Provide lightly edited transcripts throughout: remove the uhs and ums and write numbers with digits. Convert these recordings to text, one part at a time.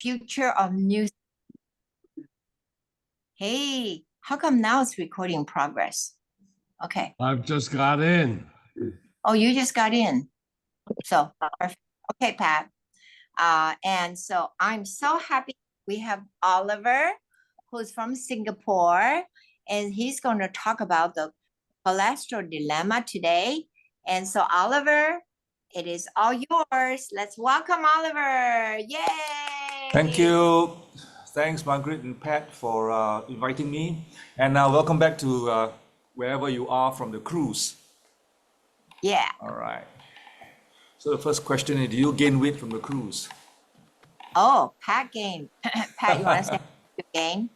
future of news. Hey, how come now it's recording progress? Okay. I've just got in. Oh, you just got in. So, perfect. Okay, Pat. And so I'm so happy we have Oliver, who's from Singapore, and he's going to talk about the cholesterol dilemma today. And so, Oliver, it is all yours. Let's welcome Oliver. Yay! Thank you. Thanks, Margaret and Pat, for inviting me. And welcome back to wherever you are from the cruise. Yeah. All right. So the first question is, do you gain weight from the cruise? Oh, Pat gained. Pat, you want to say you gained?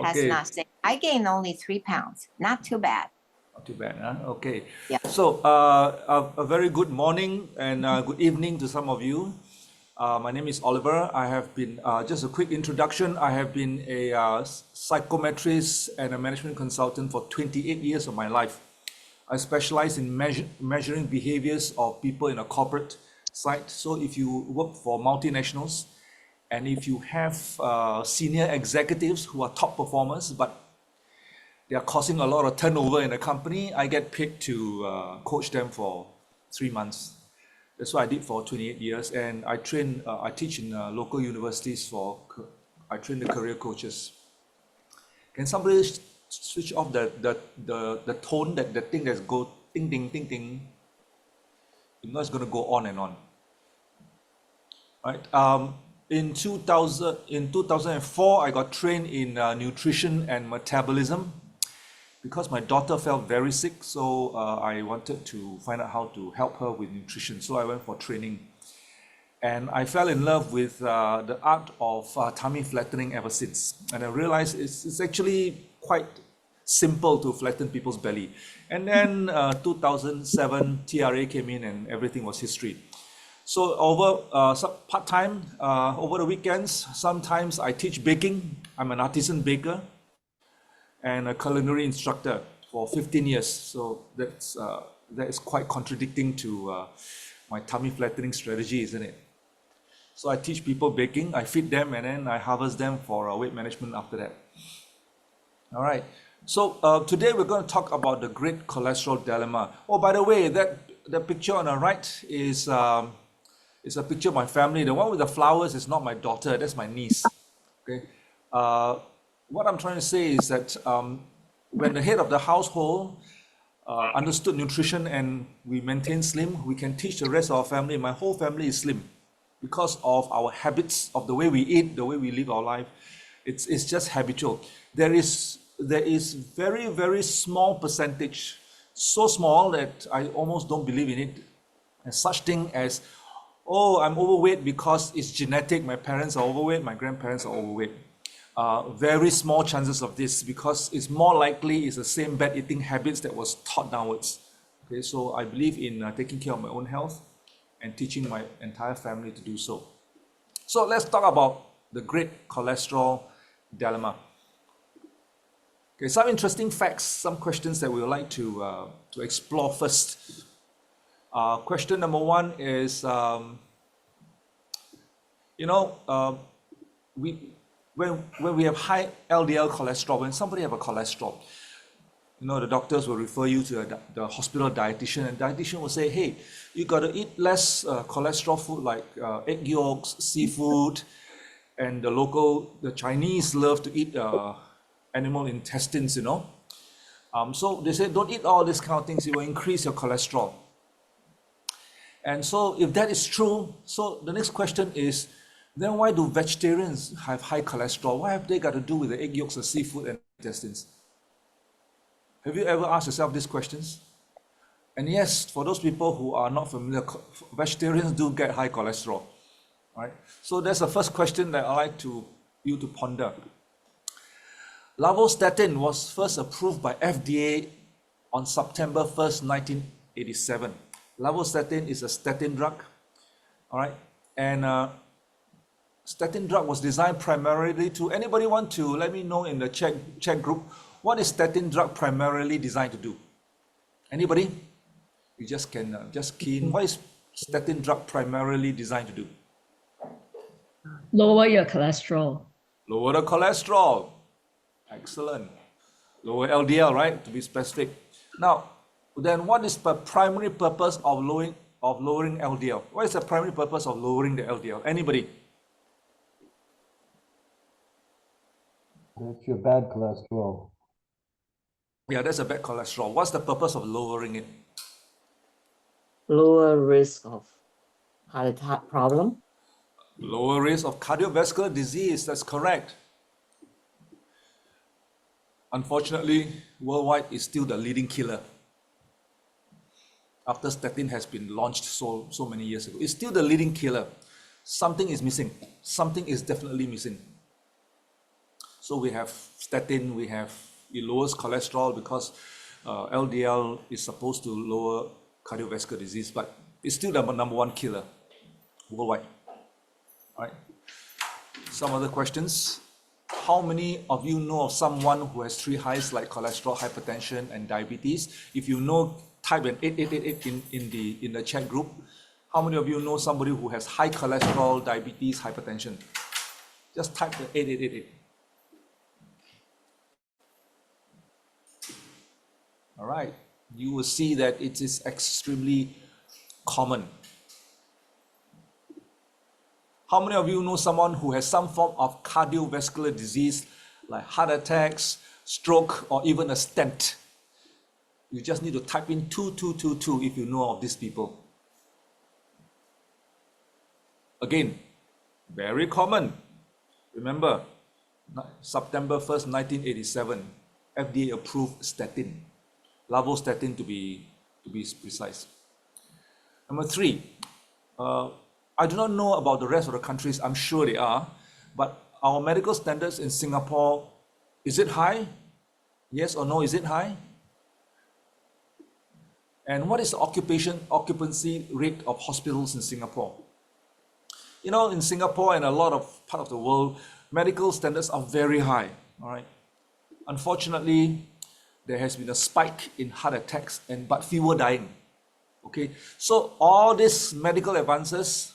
Pat's Okay. not saying. I gained only 3 pounds. Not too bad. Not too bad, huh? Okay. Yeah. So a very good morning and good evening to some of you. My name is Oliver. I have been, just a quick introduction, I have been a psychometrist and a management consultant for 28 years of my life. I specialize in measuring behaviors of people in a corporate site. So if you work for multinationals and if you have senior executives who are top performers, but they are causing a lot of turnover in the company, I get paid to coach them for 3 months. That's what I did for 28 years, and I teach in local universities I train the career coaches. Can somebody switch off the tone, the thing that's go ding ding ding ding? You know it's going to go on and on. Right? In 2004, I got trained in nutrition and metabolism because my daughter felt very sick, so I wanted to find out how to help her with nutrition. So I went for training, and I fell in love with the art of tummy flattening ever since. And I realized it's actually quite simple to flatten people's belly. And then 2007, TRA came in and everything was history. So over part-time, over the weekends, sometimes I teach baking. I'm an artisan baker and a culinary instructor for 15 years. So that is quite contradicting to my tummy flattening strategy, isn't it? So I teach people baking, I feed them, and then I harvest them for weight management after that. All right. So today we're going to talk about the great cholesterol dilemma. Oh, by the way, that picture on the right is a picture of my family. The one with the flowers is not my daughter, that's my niece. Okay. What I'm trying to say is that when the head of the household understood nutrition and we maintain slim, we can teach the rest of our family. My whole family is slim because of our habits, of the way we eat, the way we live our life. It's just habitual. There is very, very small percentage, so small that I almost don't believe in it, as such thing as, oh, I'm overweight because it's genetic. My parents are overweight, my grandparents are overweight. Very small chances of this because it's more likely it's the same bad eating habits that was taught downwards. Okay, so I believe in taking care of my own health and teaching my entire family to do so. So let's talk about the great cholesterol dilemma. Okay, some interesting facts, some questions that we would like to explore first. Question number one is, when we have high LDL cholesterol, when somebody have a cholesterol, the doctors will refer you to the hospital dietitian, and dietitian will say, hey, you got to eat less cholesterol food like egg yolks, seafood, and the Chinese love to eat animal intestines, So they say, don't eat all these kind of things, it will increase your cholesterol. And so if that is true, so the next question is, then why do vegetarians have high cholesterol? What have they got to do with the egg yolks, the seafood, and intestines? Have you ever asked yourself these questions? And yes, for those people who are not familiar, vegetarians do get high cholesterol. Right? So that's the first question that I'd like you to ponder. Lavostatin was first approved by FDA on September 1st, 1987. Lavostatin is a statin drug. All right? And statin drug was designed primarily to, anybody want to let me know in the chat group, what is statin drug primarily designed to do? Anybody? You just can just key in, what is statin drug primarily designed to do? Lower your cholesterol. Lower the cholesterol. Excellent. Lower LDL, right? To be specific. Now, then what is the primary purpose of lowering LDL? What is the primary purpose of lowering the LDL? Anybody? That's your bad cholesterol. Yeah, that's a bad cholesterol. What's the purpose of lowering it? Lower risk of heart attack problem. Lower risk of cardiovascular disease. That's correct. Unfortunately, worldwide is still the leading killer. After statin has been launched so many years ago, it's still the leading killer. Something is missing. Something is definitely missing. So we have statin, it lowers cholesterol because LDL is supposed to lower cardiovascular disease, but it's still the number one killer worldwide. All right. Some other questions. How many of you know of someone who has three highs like cholesterol, hypertension, and diabetes? If you know, type an 8888 in the chat group. How many of you know somebody who has high cholesterol, diabetes, hypertension? Just type the 8888. All right. You will see that it is extremely common. How many of you know someone who has some form of cardiovascular disease like heart attacks, stroke, or even a stent? You just need to type in 2222 if you know of these people. Again, very common. Remember, September 1st, 1987, FDA approved statin, lavostatin to be precise. Number three, I do not know about the rest of the countries. I'm sure they are, but our medical standards in Singapore, is it high? Yes or no, is it high? And what is the occupancy rate of hospitals in Singapore? You know, in Singapore and a lot of part of the world, medical standards are very high, all right? Unfortunately, there has been a spike in heart attacks but fewer dying, okay? So all these medical advances,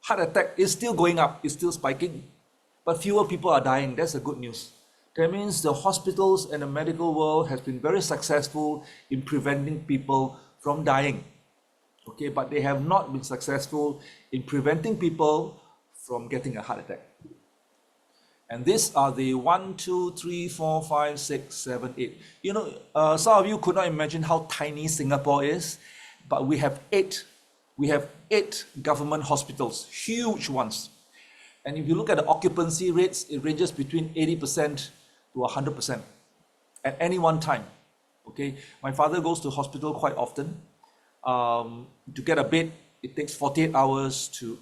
heart attack is still going up, it's still spiking, but fewer people are dying. That's the good news. That means the hospitals and the medical world has been very successful in preventing people from dying, okay? But they have not been successful in preventing people from getting a heart attack. And these are the 1, 2, 3, 4, 5, 6, 7, 8. You know, some of you could not imagine how tiny Singapore is, but we have eight government hospitals, huge ones. And if you look at the occupancy rates, it ranges between 80% to 100% at any one time. Okay, my father goes to hospital quite often. To get a bed, it takes 48 hours to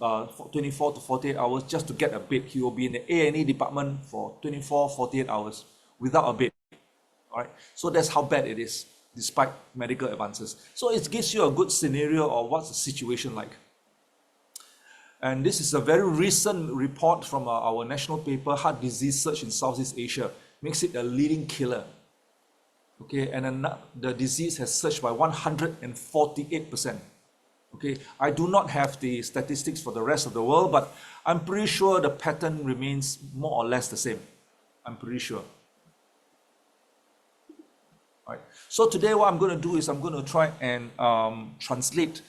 24 to 48 hours just to get a bed. He will be in the A&E department for 24, 48 hours without a bed. All right, so that's how bad it is, despite medical advances. So it gives you a good scenario of what's the situation like. And this is a very recent report from our national paper, Heart Disease Search in Southeast Asia, makes it a leading killer. Okay, and the disease has surged by 148%. Okay, I do not have the statistics for the rest of the world, but I'm pretty sure the pattern remains more or less the same. I'm pretty sure. All right. So today what I'm going to do is I'm going to try and translate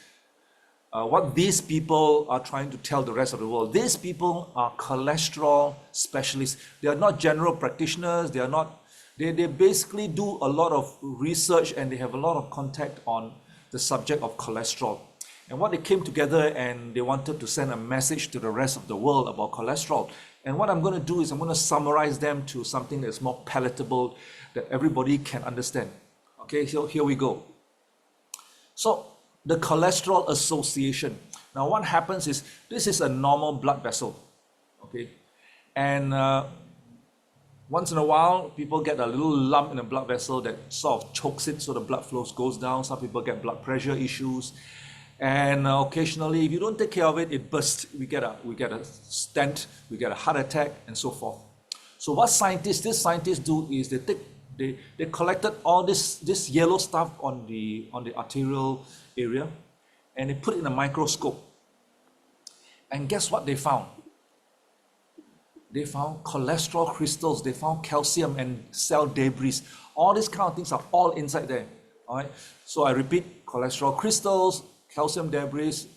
what these people are trying to tell the rest of the world. These people are cholesterol specialists. They are not general practitioners. They are not. They basically do a lot of research and they have a lot of contact on the subject of cholesterol. And what they came together and they wanted to send a message to the rest of the world about cholesterol. And what I'm going to do is I'm going to summarize them to something that's more palatable that everybody can understand. Okay, so here we go. So the Cholesterol Association. Now what happens is this is a normal blood vessel. Okay, and once in a while, people get a little lump in a blood vessel that sort of chokes it so the blood flow goes down. Some people get blood pressure issues. And occasionally, if you don't take care of it, it bursts. We get a stent, we get a heart attack, and so forth. So what these scientists do is they collected all this yellow stuff on the arterial area, and they put it in a microscope. And guess what they found? They found cholesterol crystals, they found calcium and cell debris. All these kind of things are all inside there. All right. So I repeat, cholesterol crystals, calcium debris,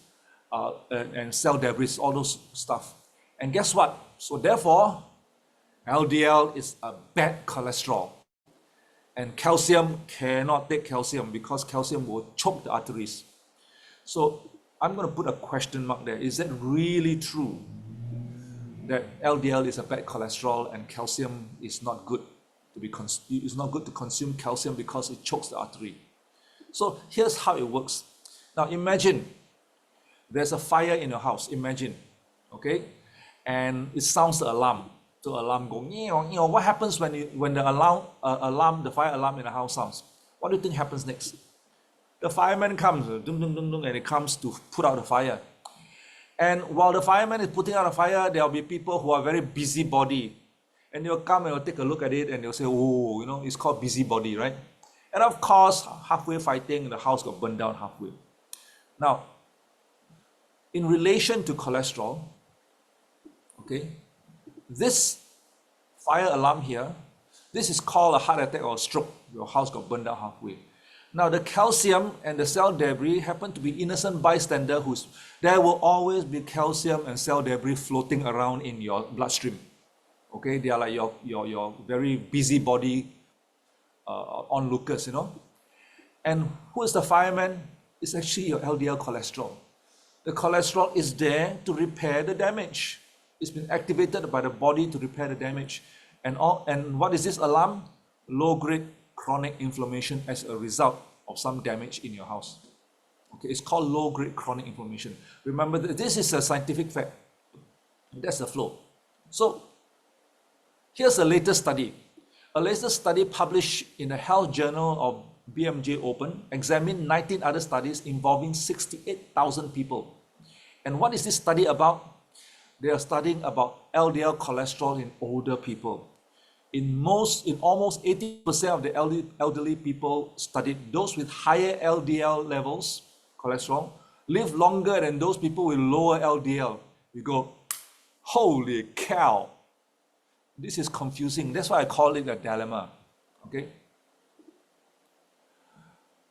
and cell debris, all those stuff. And guess what? So therefore, LDL is a bad cholesterol. And calcium cannot take calcium because calcium will choke the arteries. So I'm going to put a question mark there. Is that really true? That LDL is a bad cholesterol and calcium is not good to be it's not good to consume calcium because it chokes the artery. So here's how it works. Now imagine there's a fire in your house. Imagine, okay, and it sounds the alarm. The alarm go. What happens when the fire alarm in the house sounds? What do you think happens next? The fireman comes, and it comes to put out the fire. And while the fireman is putting out a fire, there will be people who are very busybody. And they'll come and they'll take a look at it and they'll say, oh, it's called busybody, right? And of course, halfway fighting, the house got burned down halfway. Now, in relation to cholesterol, okay, this fire alarm here, this is called a heart attack or a stroke. Your house got burned down halfway. Now, the calcium and the cell debris happen to be innocent bystander there will always be calcium and cell debris floating around in your bloodstream. Okay, they are like your very busybody onlookers, And who is the fireman? It's actually your LDL cholesterol. The cholesterol is there to repair the damage. It's been activated by the body to repair the damage. And what is this alarm? Low-grade chronic inflammation as a result of some damage in your house. Okay, it's called low-grade chronic inflammation. Remember, this is a scientific fact. That's the flow. So, here's the latest study. A latest study published in the Health Journal of BMJ Open examined 19 other studies involving 68,000 people. And what is this study about? They are studying about LDL cholesterol in older people. In almost 80% of the elderly people studied, those with higher LDL levels, cholesterol, live longer than those people with lower LDL. We go, holy cow. This is confusing. That's why I call it a dilemma. Okay.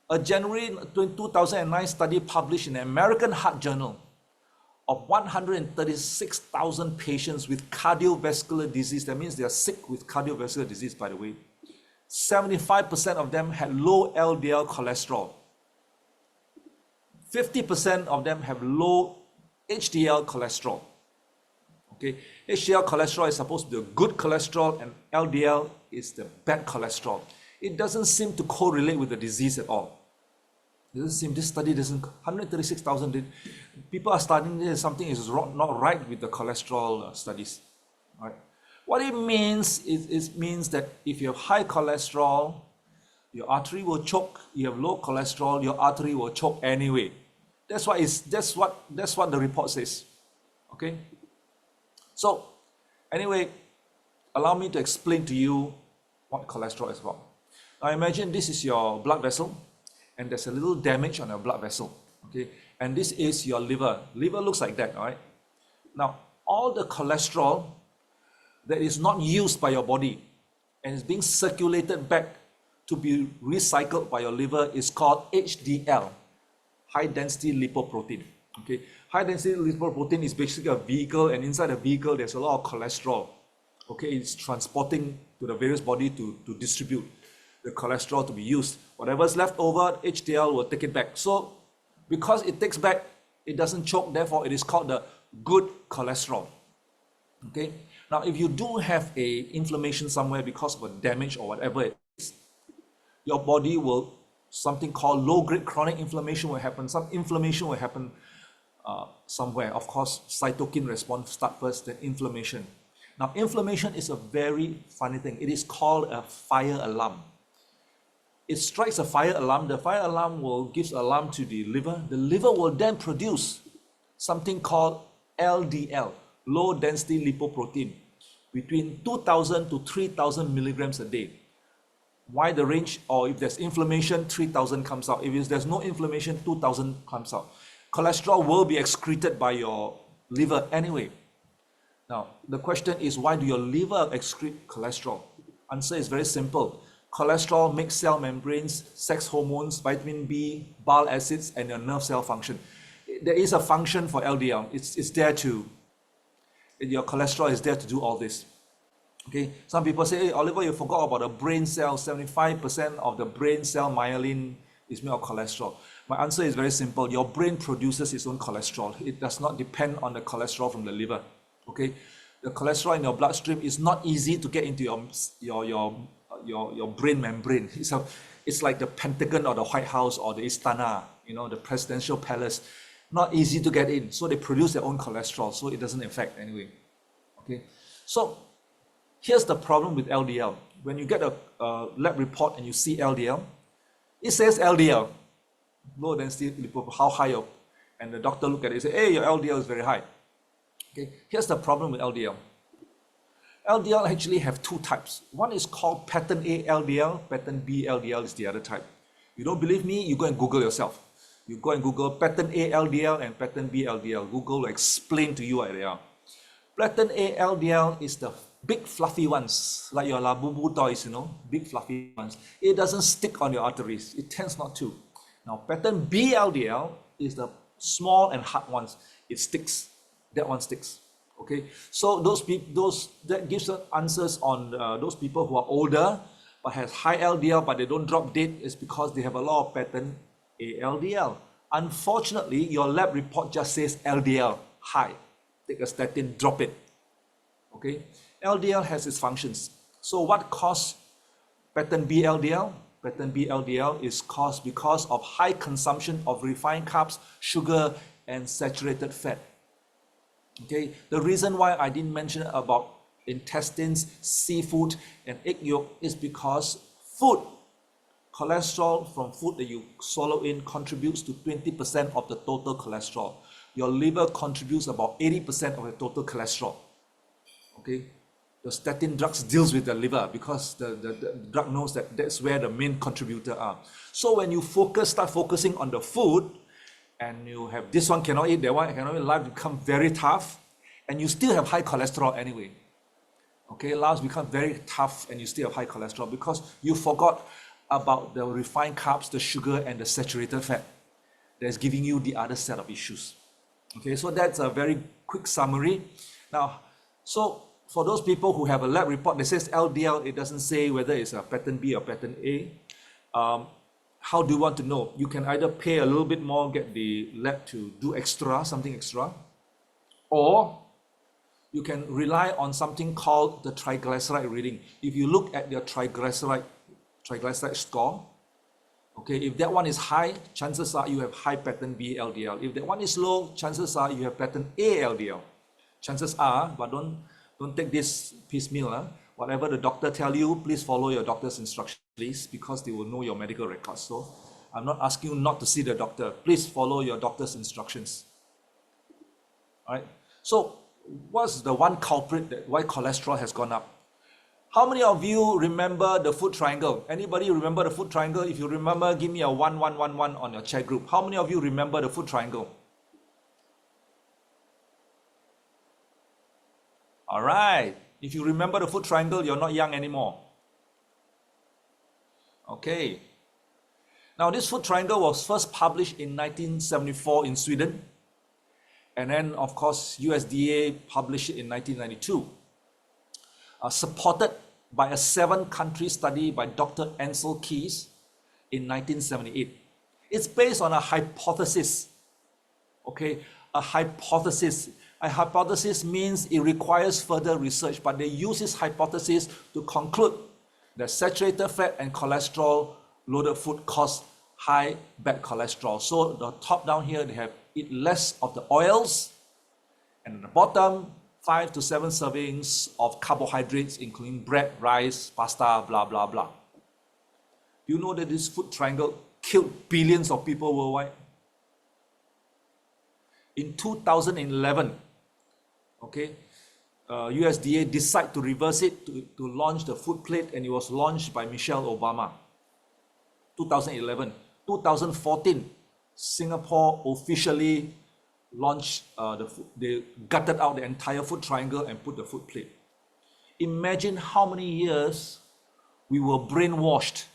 A January 2009 study published in the American Heart Journal of 136,000 patients with cardiovascular disease. That means they are sick with cardiovascular disease, by the way. 75% of them had low LDL cholesterol. 50% of them have low HDL cholesterol. Okay, HDL cholesterol is supposed to be a good cholesterol and LDL is the bad cholesterol. It doesn't seem to correlate with the disease at all. This study doesn't, 136,000, people are studying this, something is not right with the cholesterol studies. All right. What it means is it means that if you have high cholesterol, your artery will choke. You have low cholesterol, your artery will choke anyway. That's what the report says. Okay. So anyway, allow me to explain to you what cholesterol is about. Now imagine this is your blood vessel and there's a little damage on your blood vessel. Okay, and this is your liver. Liver looks like that, all right? Now, all the cholesterol that is not used by your body and is being circulated back to be recycled by your liver is called HDL, high density lipoprotein. Okay, high density lipoprotein is basically a vehicle, and inside the vehicle there's a lot of cholesterol. Okay, it's transporting to the various body to distribute the cholesterol to be used. Whatever's left over, HDL will take it back. So because it takes back, it doesn't choke, therefore it is called the good cholesterol. Okay, now if you do have a inflammation somewhere because of a damage or whatever it is, your body will, something called low-grade chronic inflammation will happen. Some inflammation will happen somewhere. Of course, cytokine response start first, then inflammation. Now, inflammation is a very funny thing. It is called a fire alarm. It strikes a fire alarm. The fire alarm will give alarm to the liver. The liver will then produce something called LDL, low density lipoprotein, between 2,000 to 3,000 milligrams a day. Why the range? Or if there's inflammation, 3,000 comes out. If there's no inflammation, 2,000 comes out. Cholesterol will be excreted by your liver anyway. Now, the question is, why do your liver excrete cholesterol? Answer is very simple. Cholesterol makes cell membranes, sex hormones, vitamin B, bile acids, and your nerve cell function. There is a function for LDL. It's there to, your cholesterol is there to do all this. Okay, some people say, hey, Oliver, you forgot about the brain cell. 75% of the brain cell myelin is made of cholesterol. My answer is very simple. Your brain produces its own cholesterol. It does not depend on the cholesterol from the liver. Okay, the cholesterol in your bloodstream is not easy to get into your brain membrane. It's like the Pentagon or the White House or the Istana, the presidential palace. Not easy to get in. So they produce their own cholesterol, so it doesn't affect anyway. Okay, so here's the problem with LDL. When you get a lab report and you see LDL, it says LDL, low density lipoprotein, how high your, and the doctor look at it and say, hey, your LDL is very high. Okay, here's the problem with LDL. LDL actually have two types. One is called pattern A LDL, pattern B LDL is the other type. You don't believe me? You go and Google yourself. You go and Google pattern A LDL and pattern B LDL. Google will explain to you what they are. Pattern A LDL is the big fluffy ones, like your Labubu toys, big fluffy ones. It doesn't stick on your arteries. It tends not to. Now, pattern B LDL is the small and hard ones. It sticks. That one sticks. Okay, so that gives us answers on those people who are older but has high LDL but they don't drop dead is because they have a lot of pattern A LDL. Unfortunately, your lab report just says LDL high. Take a statin, drop it. Okay, LDL has its functions. So what causes pattern B LDL? Pattern B LDL is caused because of high consumption of refined carbs, sugar, and saturated fat. Okay, the reason why I didn't mention about intestines, seafood, and egg yolk is because food, cholesterol from food that you swallow in contributes to 20% of the total cholesterol. Your liver contributes about 80% of the total cholesterol. Okay, the statin drugs deals with the liver because the drug knows that that's where the main contributor are. So when you start focusing on the food, and you have this one cannot eat, that one cannot eat, life becomes very tough, and you still have high cholesterol anyway. Okay, life becomes very tough and you still have high cholesterol because you forgot about the refined carbs, the sugar, and the saturated fat that's giving you the other set of issues. Okay, so that's a very quick summary. Now, so for those people who have a lab report that says LDL, it doesn't say whether it's a pattern B or pattern A. How do you want to know? You can either pay a little bit more, get the lab to do something extra, or you can rely on something called the triglyceride reading. If you look at your triglyceride score, okay, if that one is high, chances are you have high pattern B LDL. If that one is low, chances are you have pattern A LDL. Chances are, but don't take this piecemeal. Whatever the doctor tell you, please follow your doctor's instructions, please, because they will know your medical records. So I'm not asking you not to see the doctor. Please follow your doctor's instructions. All right. So what's the one culprit that why cholesterol has gone up? How many of you remember the food triangle? Anybody remember the food triangle? If you remember, give me a 1111 on your chat group. How many of you remember the food triangle? All right. If you remember the food triangle, you're not young anymore. Okay. Now, this food triangle was first published in 1974 in Sweden. And then, of course, USDA published it in 1992. Supported by a 7-country study by Dr. Ansel Keys in 1978. It's based on a hypothesis. Okay, a hypothesis. A hypothesis means it requires further research, but they use this hypothesis to conclude that saturated fat and cholesterol-loaded food cause high bad cholesterol. So the top down here, they have eat less of the oils, and at the bottom, 5 to 7 servings of carbohydrates, including bread, rice, pasta, blah, blah, blah. Do you know that this food triangle killed billions of people worldwide? In 2011, okay, USDA decided to reverse it to launch the food plate, and it was launched by Michelle Obama. 2011. 2014, Singapore officially launched they gutted out the entire food triangle and put the food plate. Imagine how many years we were brainwashed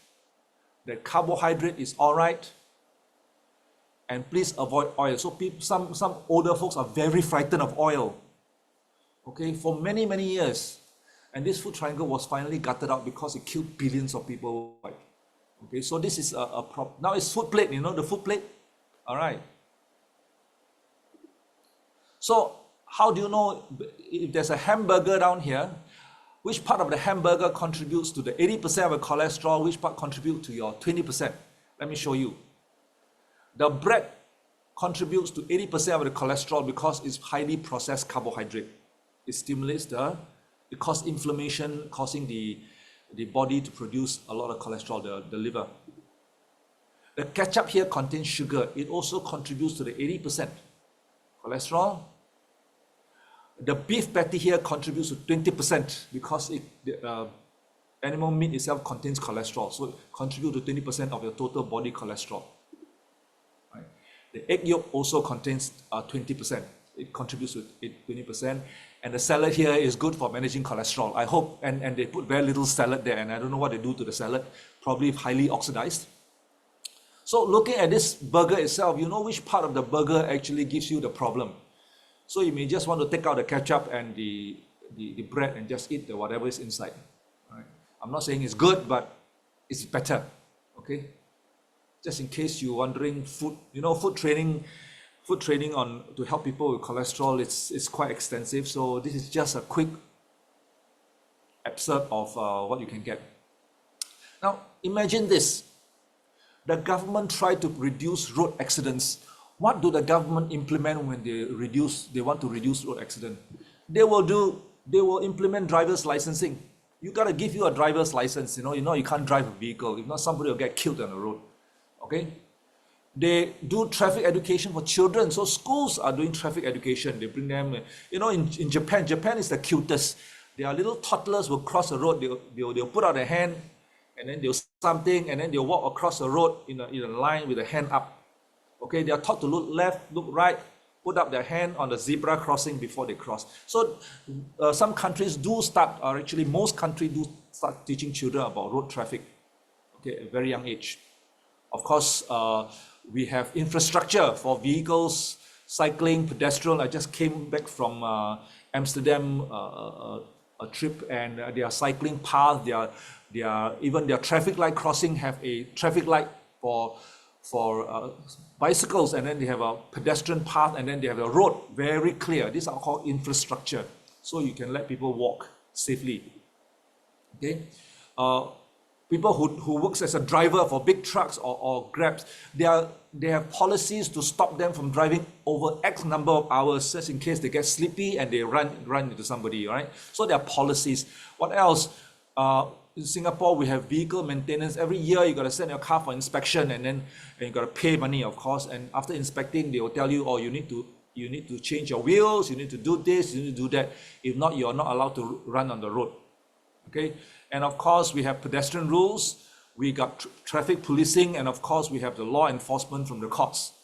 that carbohydrate is all right and please avoid oil. So people, some older folks are very frightened of oil, okay, for many, many years. And this food triangle was finally gutted out because it killed billions of people. Okay, so this is a problem. Now it's food plate, you know, the food plate. All right. So how do you know if there's a hamburger down here, which part of the hamburger contributes to the 80% of the cholesterol, which part contributes to your 20%? Let me show you. The bread contributes to 80% of the cholesterol because it's highly processed carbohydrate. It stimulates it causes inflammation, causing the body to produce a lot of cholesterol, the liver. The ketchup here contains sugar. It also contributes to the 80% cholesterol. The beef patty here contributes to 20% because the animal meat itself contains cholesterol. So it contributes to 20% of your total body cholesterol. Right? The egg yolk also contains 20%. It contributes to 20%. And the salad here is good for managing cholesterol. I hope, and they put very little salad there, and I don't know what they do to the salad, probably highly oxidized. So looking at this burger itself, you know which part of the burger actually gives you the problem. So you may just want to take out the ketchup and the bread and just eat whatever is inside. Right? I'm not saying it's good, but it's better. Okay? Just in case you're wondering, food training to help people with cholesterol, it's quite extensive. So this is just a quick excerpt of what you can get. Now imagine this. The government tried to reduce road accidents. What do the government implement when they want to reduce road accident? They will implement driver's licensing. You got to give you a driver's license. You can't drive a vehicle. If not, somebody will get killed on the road. Okay? They do traffic education for children. So schools are doing traffic education. They bring them, in Japan is the cutest. Their little toddlers will cross the road. They'll put out their hand and then they'll something and then they'll walk across the road in a line with the hand up. Okay, they are taught to look left, look right, put up their hand on the zebra crossing before they cross. So some countries do start, or actually most countries do start teaching children about road traffic, okay, at a very young age. Of course, we have infrastructure for vehicles, cycling, pedestrian. I just came back from Amsterdam, a trip, and their cycling path, even their traffic light crossing have a traffic light for bicycles, and then they have a pedestrian path, and then they have a road, very clear. These are called infrastructure, so you can let people walk safely. Okay, people who works as a driver for big trucks or Grabs, they have policies to stop them from driving over X number of hours, just in case they get sleepy and they run into somebody. Right? So there are policies. What else? In Singapore, we have vehicle maintenance. Every year, you got to send your car for inspection, and you got to pay money, of course. And after inspecting, they will tell you, oh, you need to change your wheels, you need to do this, you need to do that. If not, you are not allowed to run on the road. Okay. And of course, we have pedestrian rules. We got traffic policing, and of course, we have the law enforcement from the courts.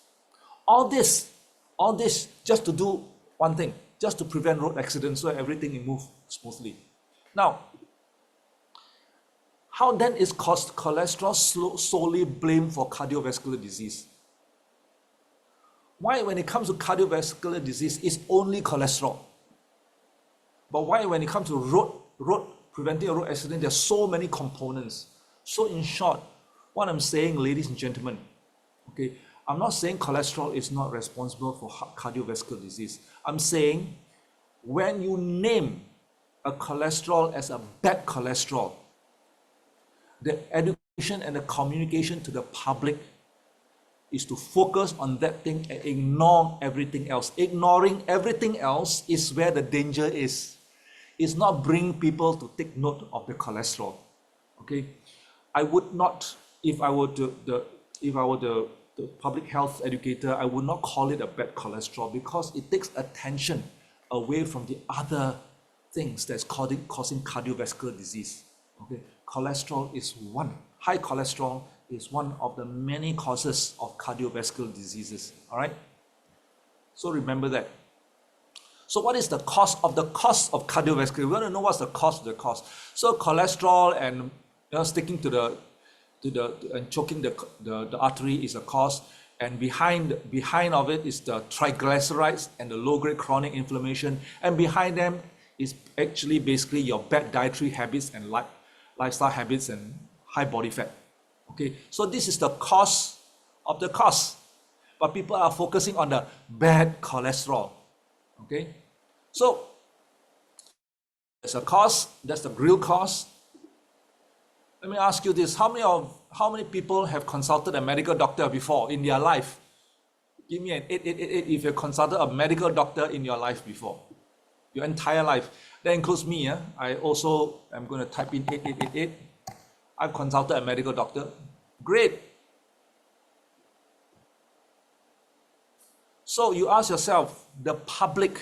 All this just to do one thing, just to prevent road accidents, so everything will move smoothly. Now, how then is cholesterol solely blamed for cardiovascular disease? Why, when it comes to cardiovascular disease, it's only cholesterol? But why, when it comes to preventing a road accident, there are so many components? So in short, what I'm saying, ladies and gentlemen, okay, I'm not saying cholesterol is not responsible for cardiovascular disease. I'm saying when you name a cholesterol as a bad cholesterol, the education and the communication to the public is to focus on that thing and ignore everything else. Ignoring everything else is where the danger is. It's not bringing people to take note of the cholesterol. Okay, I would not, if I were the public health educator, I would not call it a bad cholesterol, because it takes attention away from the other things that's causing cardiovascular disease. Okay, cholesterol is high cholesterol is one of the many causes of cardiovascular diseases. All right. So remember that. So what is the cost of cardiovascular? We want to know what's the cost of the cost. So cholesterol and sticking to the and choking the artery is a cost, and behind of it is the triglycerides and the low-grade chronic inflammation, and behind them is actually basically your bad dietary habits and lifestyle habits and high body fat. Okay, so this is the cost of the cost, but people are focusing on the bad cholesterol. Okay, so there's a cost, that's the real cost. Let me ask you this, how many people have consulted a medical doctor before in their life? Give me an 8 if you consulted a medical doctor in your life before, your entire life. That includes me. I also am going to type in 8888. I've consulted a medical doctor. Great. So you ask yourself, the public,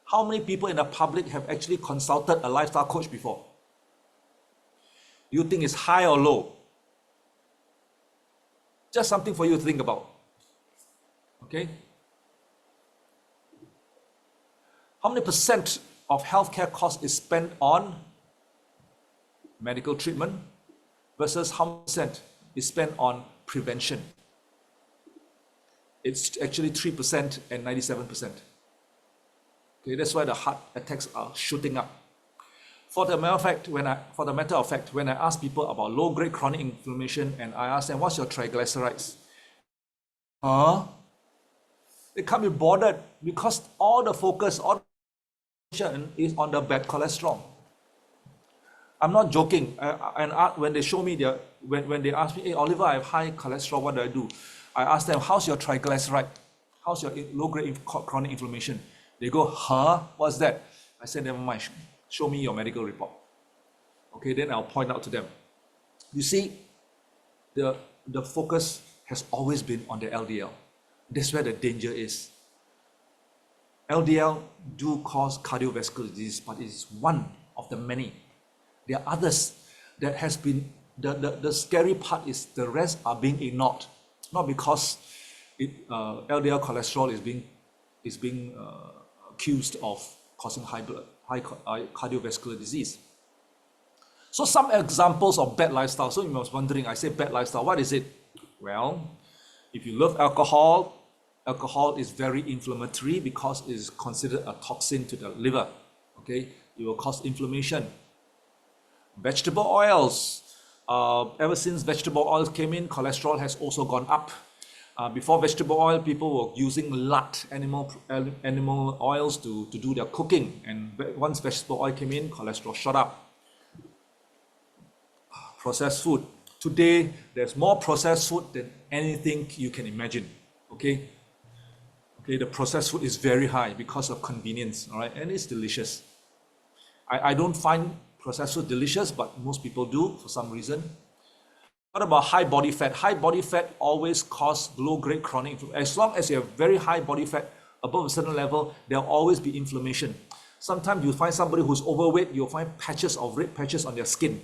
how many people in the public have actually consulted a lifestyle coach before? You think it's high or low? Just something for you to think about. Okay? How many percent of healthcare costs is spent on medical treatment versus how much percent is spent on prevention? It's actually 3% and 97%. Okay, that's why the heart attacks are shooting up. For the matter of fact, when I ask people about low-grade chronic inflammation and I ask them, what's your triglycerides? They can't be bothered because all the focus, all the attention is on the bad cholesterol. I'm not joking. And when they show me when they ask me, hey, Oliver, I have high cholesterol, what do? I ask them, how's your triglyceride? How's your low-grade chronic inflammation? They go, what's that? I said, never mind. Show me your medical report. Okay, then I'll point out to them. You see, the focus has always been on the LDL. That's where the danger is. LDL do cause cardiovascular disease, but it is one of the many. There are others that has been, the scary part is the rest are being ignored. Not because LDL cholesterol is being accused of causing high cardiovascular disease. So some examples of bad lifestyle. So you was wondering, I say bad lifestyle, what is it? Well, if you love alcohol, alcohol is very inflammatory because it is considered a toxin to the liver. Okay, it will cause inflammation. Vegetable oils, ever since vegetable oils came in, cholesterol has also gone up. Before vegetable oil, people were using lard, animal oils to do their cooking. And once vegetable oil came in, cholesterol shot up. Processed food. Today, there's more processed food than anything you can imagine. Okay, the processed food is very high because of convenience, all right? And it's delicious. I don't find processed food delicious, but most people do for some reason. What about high body fat? High body fat always causes low-grade chronic inflammation. As long as you have very high body fat above a certain level, there'll always be inflammation. Sometimes you find somebody who's overweight, you'll find patches of red patches on their skin,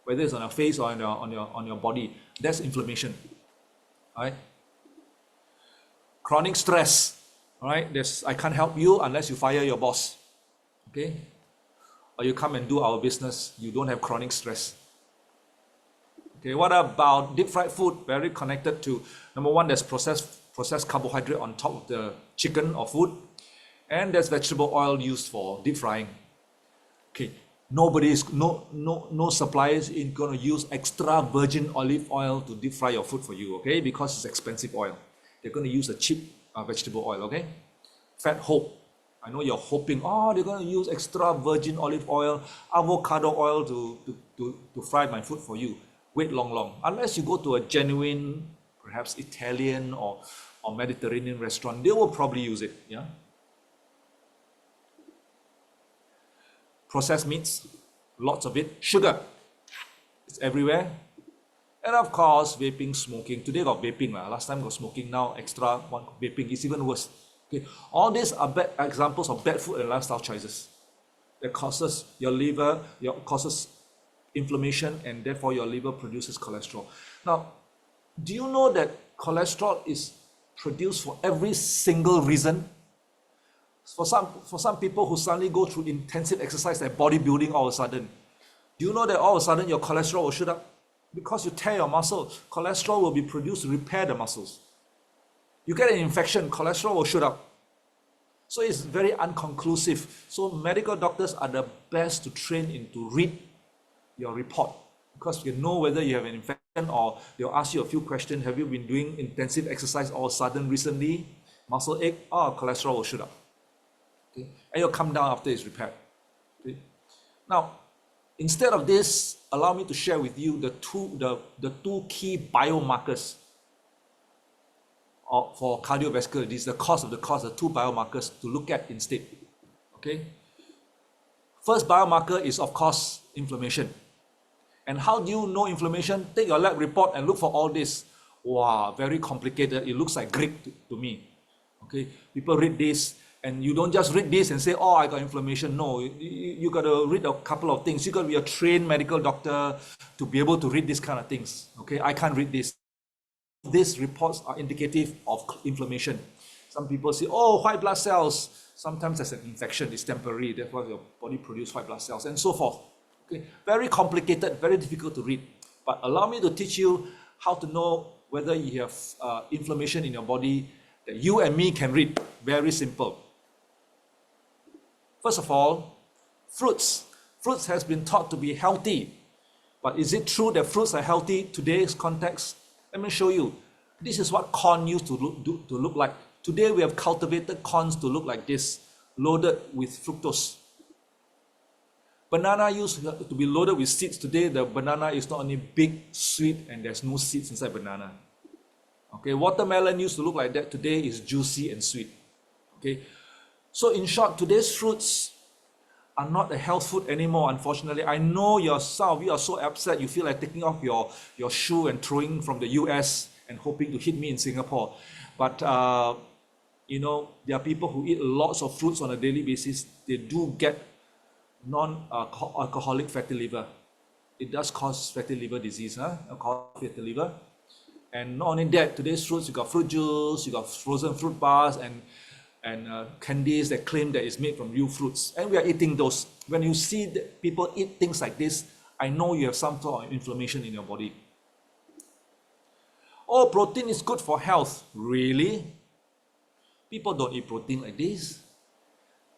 whether it's on your face or on your body. That's inflammation. All right? Chronic stress. All right? I can't help you unless you fire your boss. Okay? Or you come and do our business. You don't have chronic stress. Okay, what about deep fried food? Very connected to, number one, there's processed carbohydrate on top of the chicken or food. And there's vegetable oil used for deep frying. Okay, no suppliers is going to use extra virgin olive oil to deep fry your food for you, okay? Because it's expensive oil. They're going to use a cheap vegetable oil, okay? Fat hope. I know you're hoping, they're going to use extra virgin olive oil, avocado oil to fry my food for you. Wait long. Unless you go to a genuine, perhaps Italian or Mediterranean restaurant, they will probably use it, yeah? Processed meats, lots of it. Sugar, it's everywhere. And of course, vaping, smoking. Today got vaping. Last time got smoking, now extra one vaping. It's even worse. Okay, all these are bad examples of bad food and lifestyle choices that causes your liver, causes inflammation, and therefore your liver produces cholesterol. Now, do you know that cholesterol is produced for every single reason. For some people who suddenly go through intensive exercise like bodybuilding all of a sudden, do you know that all of a sudden your cholesterol will shoot up? Because you tear your muscle, cholesterol will be produced to repair the muscles. You get an infection, cholesterol will shoot up. So it's very unconclusive. So medical doctors are the best to train in to read your report, because you know whether you have an infection, or they'll ask you a few questions. Have you been doing intensive exercise all of a sudden recently? Muscle ache, cholesterol will shoot up. Okay? And you'll come down after it's repaired. Okay? Now, instead of this, allow me to share with you the two key biomarkers for cardiovascular disease, the two biomarkers to look at instead. Okay? First biomarker is, of course, inflammation. And how do you know inflammation? Take your lab report and look for all this. Wow, very complicated. It looks like Greek to me. Okay? People read this, and you don't just read this and say, oh, I got inflammation. No, you got to read a couple of things. You got to be a trained medical doctor to be able to read these kind of things. Okay? I can't read this. These reports are indicative of inflammation. Some people say, oh, white blood cells. Sometimes there's an infection, it's temporary, therefore your body produces white blood cells, and so forth. Okay? Very complicated, very difficult to read. But allow me to teach you how to know whether you have inflammation in your body that you and me can read. Very simple. First of all, fruits. Fruits has been taught to be healthy. But is it true that fruits are healthy in today's context? Let me show you. This is what corn used to look like. Today we have cultivated corns to look like this, loaded with fructose. Banana used to be loaded with seeds. Today the banana is not only big, sweet, and there's no seeds inside banana. Okay, watermelon used to look like that. Today is juicy and sweet. Okay, so in short, today's fruits are not a health food anymore, unfortunately. I know some of you are so upset, you feel like taking off your shoe and throwing from the US and hoping to hit me in Singapore. But you know, there are people who eat lots of fruits on a daily basis. They do get non-alcoholic fatty liver. It does cause fatty liver disease, alcoholic fatty liver. And not only that, today's fruits, you got fruit juice, you got frozen fruit bars, and candies that claim that it's made from real fruits, and we are eating those. When you see that people eat things like this, I know you have some sort of inflammation in your body. Oh, protein is good for health. Really? People don't eat protein like this.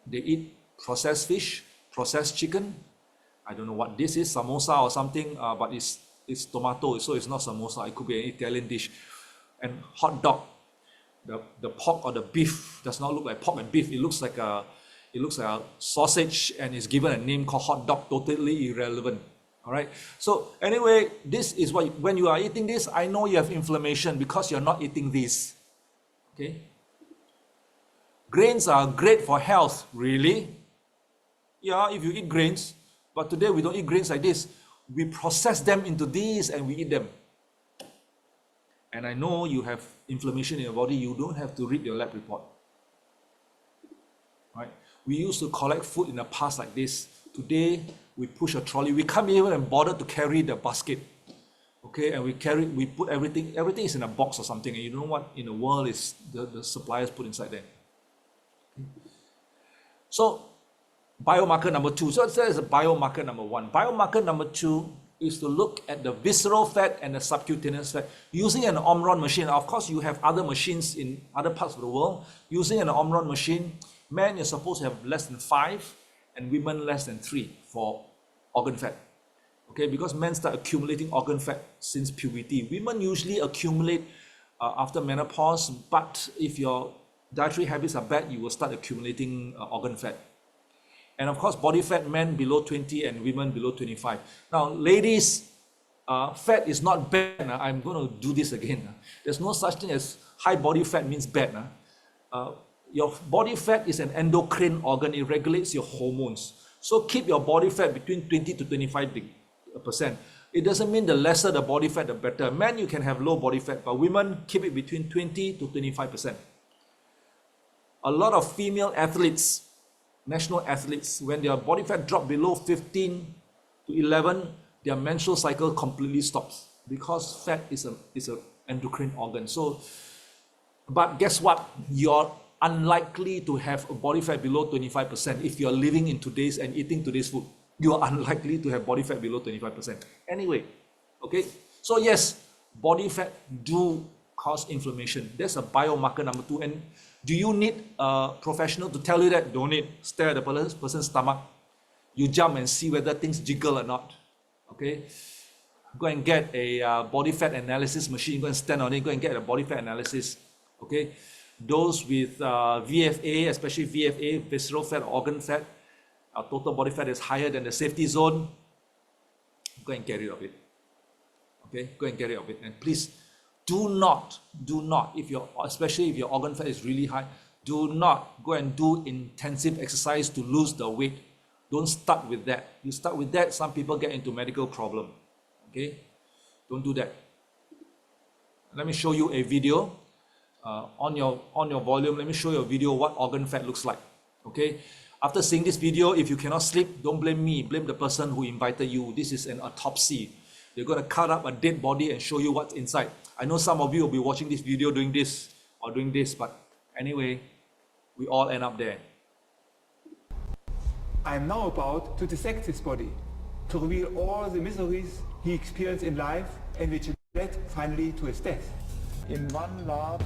They eat processed fish, processed chicken. I don't know what this is, samosa or something, but it's tomato, so it's not samosa. It could be an Italian dish. And hot dog. The pork or the beef does not look like pork and beef. It looks like a sausage, and is given a name called hot dog. Totally irrelevant. All right. So anyway, this is what, when you are eating this, I know you have inflammation because you're not eating this. Okay. Grains are great for health. Really? Yeah, if you eat grains. But today we don't eat grains like this. We process them into these and we eat them. And I know you have inflammation in your body. You don't have to read your lab report. Right? We used to collect food in the past like this. Today, we push a trolley. We can't even bother to carry the basket. Okay, and we put everything is in a box or something. And you know what in the world is the suppliers put inside there. Okay. So, biomarker number 2. So that is biomarker number 1. Biomarker number 2 is to look at the visceral fat and the subcutaneous fat using an Omron machine. Of course, you have other machines in other parts of the world. Using an Omron machine, men are supposed to have less than 5 and women less than 3 for organ fat. Okay, because men start accumulating organ fat since puberty. Women usually accumulate after menopause, but if your dietary habits are bad, you will start accumulating organ fat. And of course, body fat, men below 20 and women below 25. Now, ladies, fat is not bad. I'm going to do this again. There's no such thing as high body fat means bad. Your body fat is an endocrine organ. It regulates your hormones. So keep your body fat between 20 to 25%. It doesn't mean the lesser the body fat, the better. Men, you can have low body fat, but women, keep it between 20 to 25%. A lot of female athletes, national athletes, when their body fat drop below 15 to 11, their menstrual cycle completely stops because fat is an endocrine organ. So But guess what? You're unlikely to have a body fat below 25% if you're living in today's and eating today's food. You are unlikely to have body fat below 25%. Anyway, okay? So yes, body fat do cause inflammation. That's a biomarker number 2. And do you need a professional to tell you that? Don't need. Stare at the person's stomach. You jump and see whether things jiggle or not. Okay? Go and get a body fat analysis machine. Go and stand on it. Go and get a body fat analysis. Okay? Those with VFA, especially VFA, visceral fat, organ fat, our total body fat is higher than the safety zone. Go and get rid of it. Okay? Go and get rid of it. And please, do not, especially if your organ fat is really high, do not go and do intensive exercise to lose the weight. Don't start with that. You start with that, some people get into medical problem. Okay? Don't do that. Let me show you a video on your volume. Let me show you a video what organ fat looks like. Okay? After seeing this video, if you cannot sleep, don't blame me. Blame the person who invited you. This is an autopsy. They're going to cut up a dead body and show you what's inside. I know some of you will be watching this video doing this or doing this, but anyway, we all end up there. I am now about to dissect his body, to reveal all the miseries he experienced in life and which led finally to his death. In one large,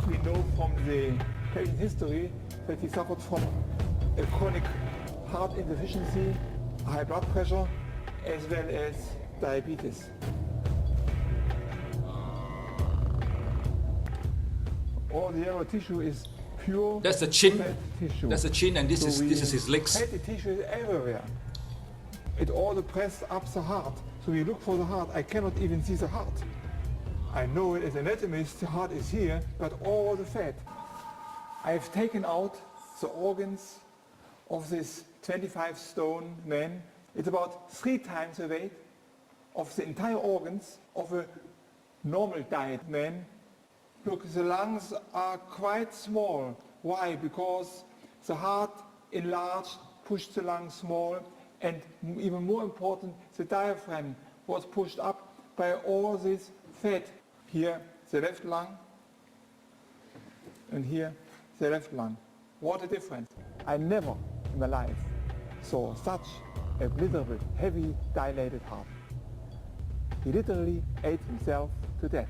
we know from the patient history that he suffered from a chronic heart insufficiency, high blood pressure, as well as diabetes. All the yellow tissue is pure. That's the chin. Fat tissue. That's the chin, and this So is his legs. Fatty tissue is everywhere. It all pressed up the heart. So we look for the heart. I cannot even see the heart. I know it as an anatomist, the heart is here, but all the fat. I have taken out the organs of this 25-stone man. It's about 3 times the weight of the entire organs of a normal diet man. Look, the lungs are quite small. Why? Because the heart enlarged, pushed the lungs small, and even more important, the diaphragm was pushed up by all this fat. Here, the left lung, and here, the left lung. What a difference. I never in my life saw such a miserable, heavy, dilated heart. He literally ate himself to death.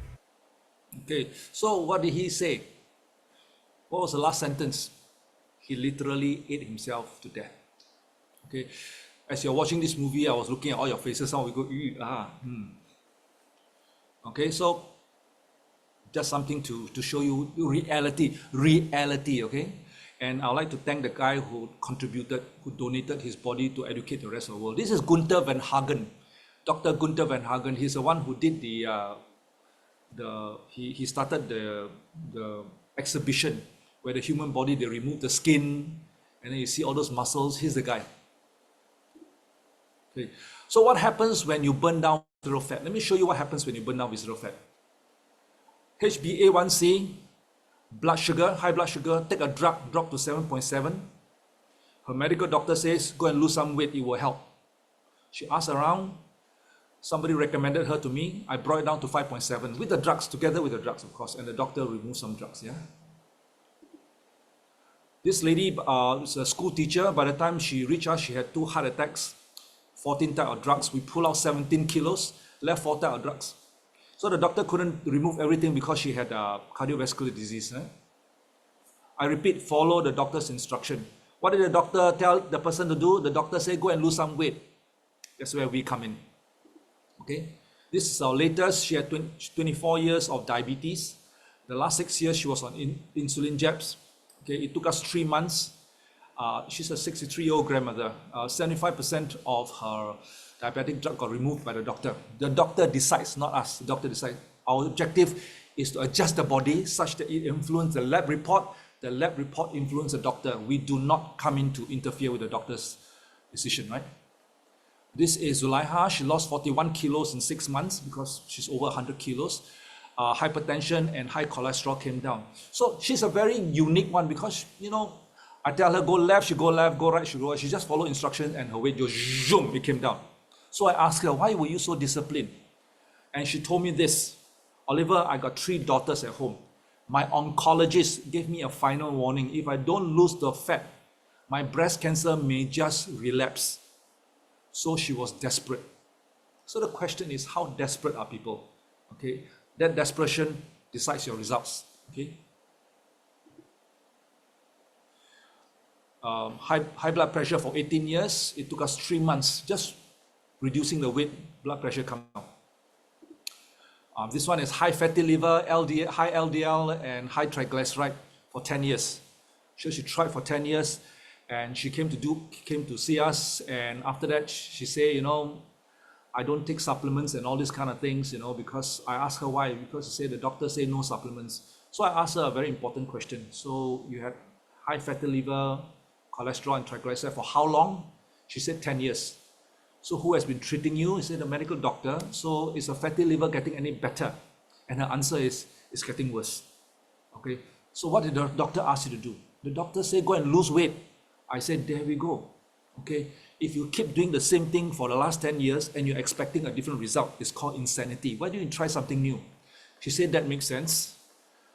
Okay, so what did he say? What was the last sentence? He literally ate himself to death. Okay, as you're watching this movie, I was looking at all your faces. Some of you go, Okay, so just something to show you reality, okay? And I'd like to thank the guy who donated his body to educate the rest of the world. This is Gunther Van Hagen, Dr. Gunther Van Hagen. He's the one who did he started the exhibition where the human body, they remove the skin and then you see all those muscles. He's the guy. Okay. So what happens when you burn down visceral fat? Let me show you what happens when you burn down visceral fat. HbA1c, blood sugar, high blood sugar, take a drug, drop to 7.7. Her medical doctor says, go and lose some weight, it will help. She asked around, somebody recommended her to me, I brought it down to 5.7 with the drugs, together with the drugs, of course, and the doctor removed some drugs, yeah. This lady is a school teacher. By the time she reached us, she had 2 heart attacks, 14 types of drugs. We pulled out 17 kilos, left 4 types of drugs. So the doctor couldn't remove everything because she had cardiovascular disease. I repeat, follow the doctor's instruction. What did the doctor tell the person to do? The doctor said, go and lose some weight. That's where we come in. Okay, this is our latest. She had 24 years of diabetes. The last 6 years, she was on insulin jabs. Okay, it took us 3 months. She's a 63-year-old grandmother. 75% of her diabetic drug got removed by the doctor. The doctor decides, not us. The doctor decides. Our objective is to adjust the body such that it influences the lab report. The lab report influences the doctor. We do not come in to interfere with the doctor's decision, right? This is Zulaiha. She lost 41 kilos in 6 months because she's over 100 kilos. Hypertension and high cholesterol came down. So she's a very unique one because, you know, I tell her go left, she go left, go right, she go right. She just followed instructions and her weight just zoom, it came down. So I asked her, why were you so disciplined? And she told me this, Oliver, I got 3 daughters at home. My oncologist gave me a final warning. If I don't lose the fat, my breast cancer may just relapse. So she was desperate. So the question is, how desperate are people? Okay, that desperation decides your results. Okay, high blood pressure for 18 years. It took us 3 months just reducing the weight. Blood pressure come down. This one is high fatty liver, LDL, high LDL, and high triglyceride for 10 years. So she tried for 10 years, and she came to see us. And after that, she said, you know, I don't take supplements and all these kind of things, you know, because I asked her why. Because she said the doctor said no supplements. So I asked her a very important question. So you had high fatty liver, cholesterol, and triglyceride for how long? She said 10 years. So who has been treating you? He said the medical doctor. So is the fatty liver getting any better? And her answer is, it's getting worse. Okay. So what did the doctor ask you to do? The doctor said, go and lose weight. I said, there we go. Okay. If you keep doing the same thing for the last 10 years and you're expecting a different result, it's called insanity. Why don't you try something new? She said that makes sense.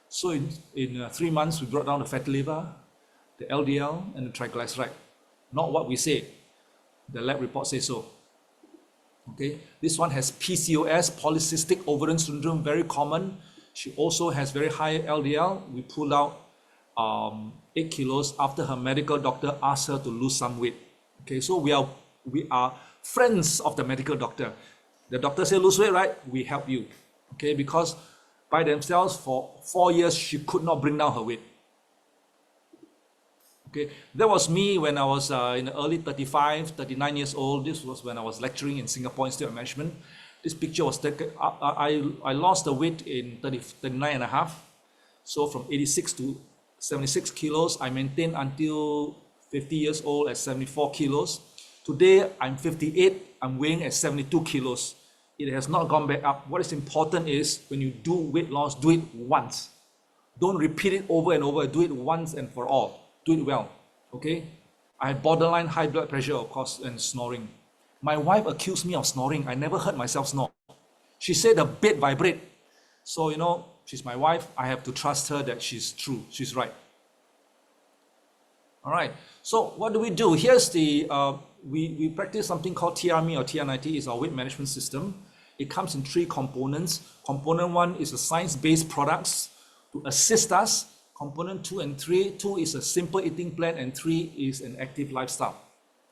So in 3 months, we brought down the fatty liver, the LDL, and the triglyceride. Not what we say. The lab report says so. Okay, this one has PCOS, polycystic ovarian syndrome, very common. She also has very high LDL. We pulled out 8 kilos after her medical doctor asked her to lose some weight. Okay, so we are friends of the medical doctor. The doctor said lose weight, right? We help you. Okay, because by themselves for 4 years she could not bring down her weight. Okay, that was me when I was in the early 35, 39 years old. This was when I was lecturing in Singapore Institute of Management. This picture was taken, I lost the weight in 39 and a half. So from 86 to 76 kilos, I maintained until 50 years old at 74 kilos. Today, I'm 58, I'm weighing at 72 kilos. It has not gone back up. What is important is when you do weight loss, do it once. Don't repeat it over and over, do it once and for all. Do it well, okay? I had borderline high blood pressure, of course, and snoring. My wife accused me of snoring. I never heard myself snore. She said the bed vibrate. So, you know, she's my wife. I have to trust her that she's true. She's right. All right. So what do? Here's the, we practice something called TRME or TR90. It's our weight management system. It comes in 3 components. Component 1 is a science-based products to assist us. Component 2 and 3, 2 is a simple eating plan and 3 is an active lifestyle.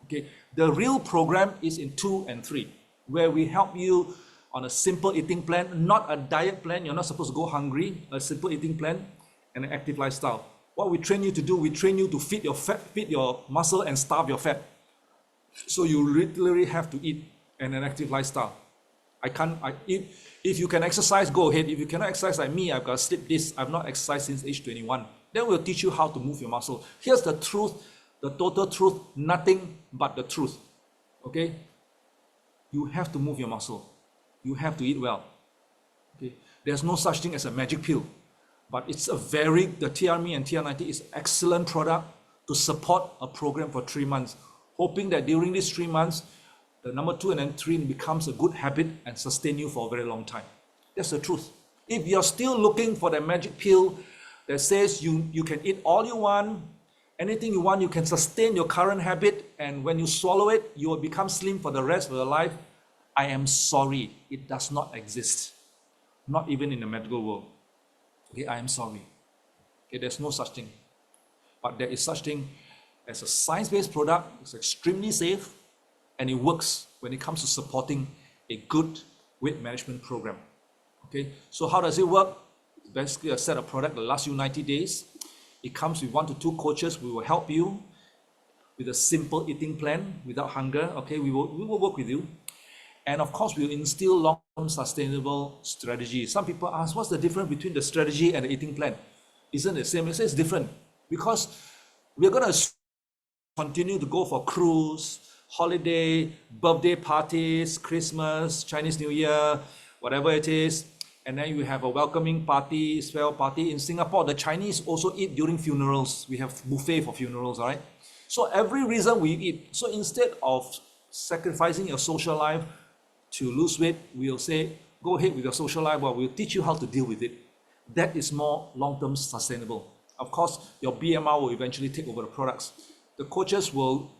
Okay, the real program is in 2 and 3, where we help you on a simple eating plan, not a diet plan. You're not supposed to go hungry. A simple eating plan and an active lifestyle. What we train you to do, we train you to feed your fat, feed your muscle and starve your fat. So you literally have to eat and an active lifestyle. If you can exercise, go ahead. If you cannot exercise like me, I've got sleep disc. I've not exercised since age 21. Then we'll teach you how to move your muscle. Here's the truth, the total truth, nothing but the truth. Okay? You have to move your muscle. You have to eat well. Okay? There's no such thing as a magic pill. But it's the TRME and TR90 is an excellent product to support a program for 3 months. Hoping that during these 3 months, the number 2 and then 3 becomes a good habit and sustain you for a very long time. That's the truth. If you're still looking for the magic pill that says you can eat all you want, anything you want, you can sustain your current habit, and when you swallow it, you will become slim for the rest of your life, I am sorry. It does not exist. Not even in the medical world. Okay, I am sorry. Okay, there's no such thing. But there is such thing as a science-based product. It's extremely safe. And it works when it comes to supporting a good weight management program. Okay, so how does it work? It's basically a set of product that lasts you 90 days. It comes with 1 to 2 coaches. We will help you with a simple eating plan without hunger. Okay, we will work with you. And of course, we'll instill long-term sustainable strategy. Some people ask, what's the difference between the strategy and the eating plan? Isn't it the same? I say it's different because we're going to continue to go for cruise, holiday, birthday parties, Christmas, Chinese New Year, whatever it is. And then you have a welcoming party, farewell party. In Singapore, the Chinese also eat during funerals. We have buffet for funerals, all right? So every reason we eat. So instead of sacrificing your social life to lose weight, we'll say, go ahead with your social life, well, we'll teach you how to deal with it. That is more long-term sustainable. Of course, your BMR will eventually take over the products. The coaches will,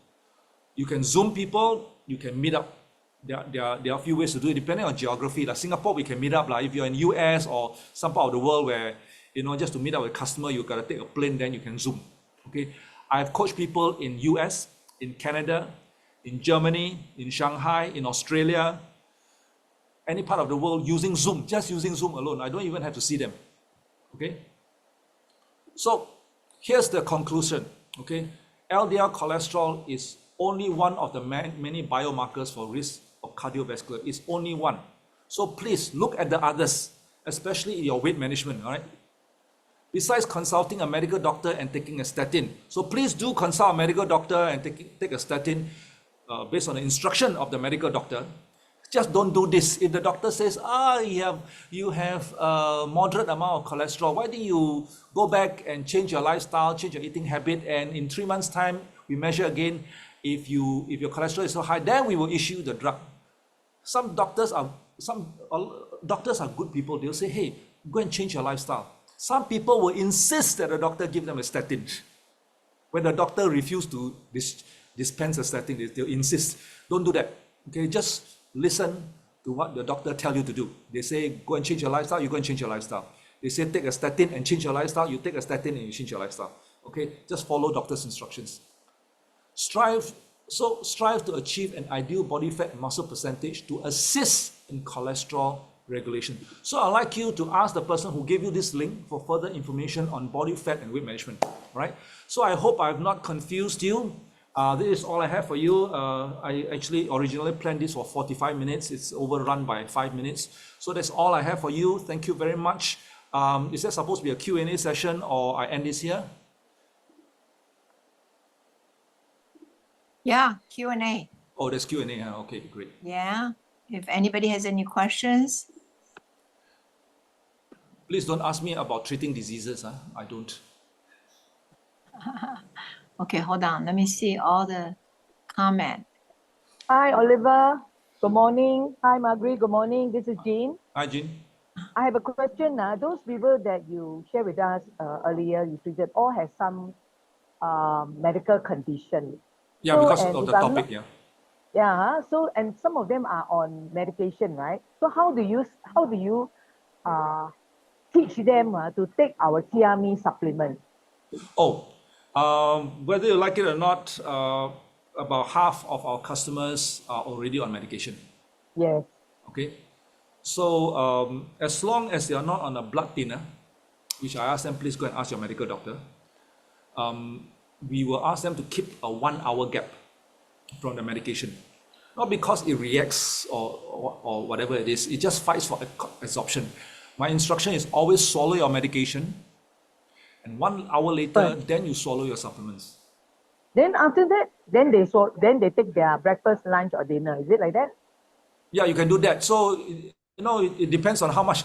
you can Zoom people, you can meet up. There are a few ways to do it depending on geography. Like Singapore, we can meet up. Like if you're in US or some part of the world where, just to meet up with a customer, you got to take a plane, then you can Zoom. Okay. I've coached people in US, in Canada, in Germany, in Shanghai, in Australia, any part of the world using Zoom, just using Zoom alone. I don't even have to see them. Okay. So here's the conclusion. Okay. LDL cholesterol is only one of the many biomarkers for risk of cardiovascular. It's only one. So please look at the others, especially in your weight management, all right? Besides consulting a medical doctor and taking a statin. So please do consult a medical doctor and take a statin based on the instruction of the medical doctor. Just don't do this. If the doctor says, you have a moderate amount of cholesterol, why don't you go back and change your lifestyle, change your eating habit, and in 3 months' time, we measure again. If your cholesterol is so high, then we will issue the drug. Some doctors are good people. They'll say, hey, go and change your lifestyle. Some people will insist that the doctor give them a statin. When the doctor refuses to dispense a statin, they'll insist. Don't do that. Okay, just listen to what the doctor tells you to do. They say, go and change your lifestyle, you go and change your lifestyle. They say, take a statin and change your lifestyle, you take a statin and you change your lifestyle. Okay, just follow doctor's instructions. Strive to achieve an ideal body fat and muscle percentage to assist in cholesterol regulation. So I'd like you to ask the person who gave you this link for further information on body fat and weight management, right? So I hope I have not confused you. This is all I have for you. I actually originally planned this for 45 minutes. It's overrun by 5 minutes. So that's all I have for you. Thank you very much. Is there supposed to be a Q&A session or I end this here? Yeah, Q&A. Oh, there's Q&A. Huh? Okay, great. Yeah, if anybody has any questions. Please don't ask me about treating diseases. Huh? I don't. Okay, hold on. Let me see all the comment. Hi, Oliver. Good morning. Hi, Margaret. Good morning. This is Jean. Hi, Jean. I have a question. Those people that you shared with us earlier, you treated, all have some medical condition. Yeah, So, because and of if the I'm topic, not- yeah. Yeah. So, and some of them are on medication, right? So how do you teach them to take our TRME supplement? Oh, whether you like it or not, about half of our customers are already on medication. Yes. Okay, so as long as they are not on a blood thinner, which I ask them, please go and ask your medical doctor. We will ask them to keep a 1 hour gap from the medication, not because it reacts or whatever it is. It just fights for absorption. My instruction is always swallow your medication, and 1 hour later, then you swallow your supplements. Then after that, then they take their breakfast, lunch, or dinner. Is it like that? Yeah, you can do that. So, it depends on how much.